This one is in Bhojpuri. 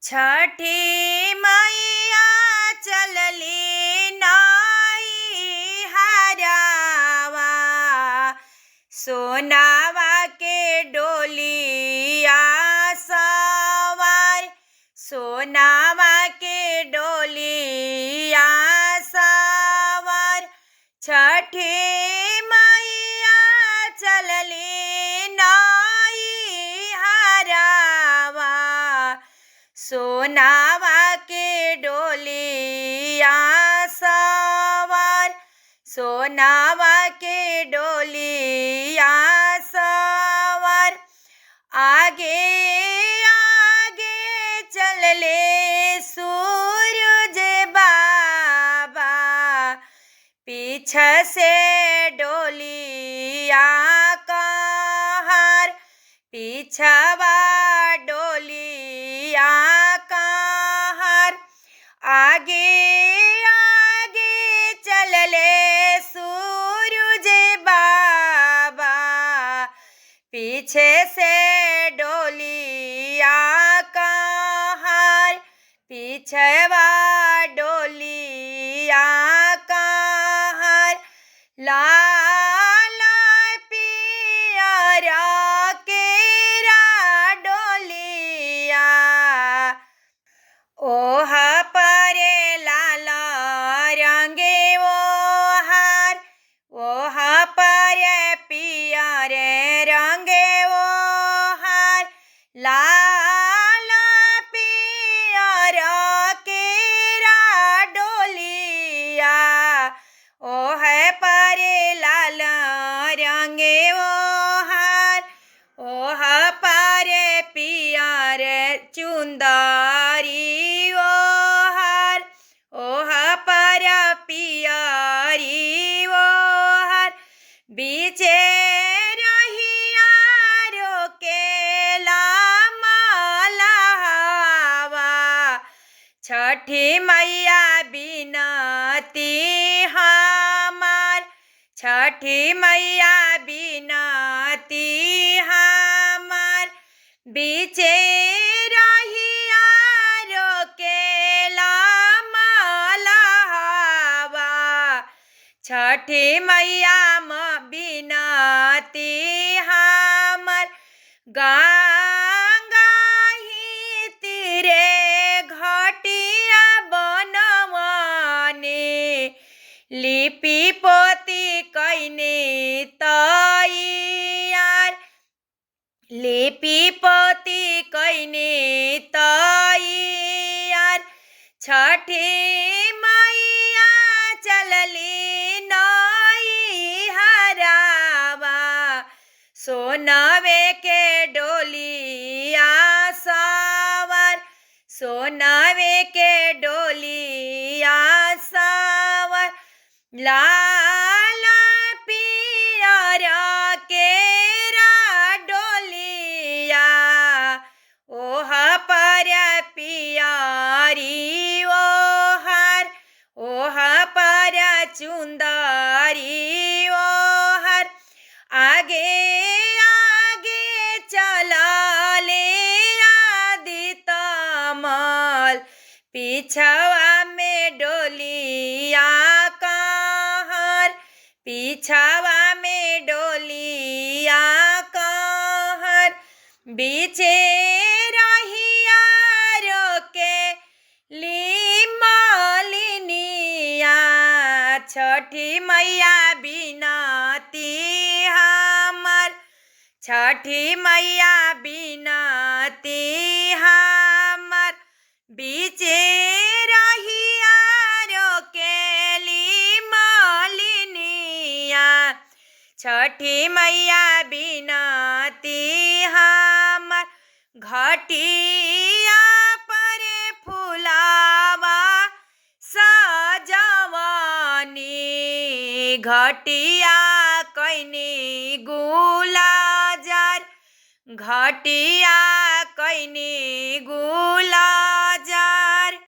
छठी मैया चलली नाई हरावा, सोनावा के डोलिया सवार, सोनावा के डोलिया सवार। छठी मैया चलली नाई हरावा, सोनावा के डोलिया सवार, सोनावा के डोलिया सवार। आगे आगे चलले सूरज बाबा, पीछे से डोलिया कहर, पीछवा डोलिया कहर। आगे आगे चलले सूरज बाबा, पीछे से डोलिया कहर, पीछवा डोलिया कहर। लाल पियर केरा डोलिया, ओह परे लाल रंगे ओहार, ओह परे पियर रंगे ओहार। लाल पियर केरा डोलिया, ओह परे लाल रंगे ओहार, ओह परे पियर चुंदरी ओहार, ओह पर पियरी ओहार। बीचे रहिया रोकेला मलहवा, छठी मैया बिनती हमार, छठी मैया बिनती हमार। बीचे रहिया रोकेला मलहवा, छठी मैया बिनती हमार। गंगा ही तीरे घटिया बनवने, लिपि पोती कैने तैयार, लिपि पोती कैने तैयार। छठी मैया चलली नाई हरावा, सोनवे के डोलिया सवार, सोनवे के डोलिया सवार। लाल पियर केरा डोलिया, ओह पर पियरी ओहार, ओह पर चुंदरी ओहार। आगे आगे चलले आदित मल, पीछवा में डोलिया कहर, पीछवा में डोलिया कहर। बीचे रहिया रोके ली मालिनिया, छठी मैया बिनती हमार, छठी मैया बिनती हमार। बीचे रहिया रोकेली मालिनिया, छठी मैया बिनती हमार। घटिया परे फुलावा सजवनी, घटिया कैनी गुलाजार, घटिया कैनी गुलाजार।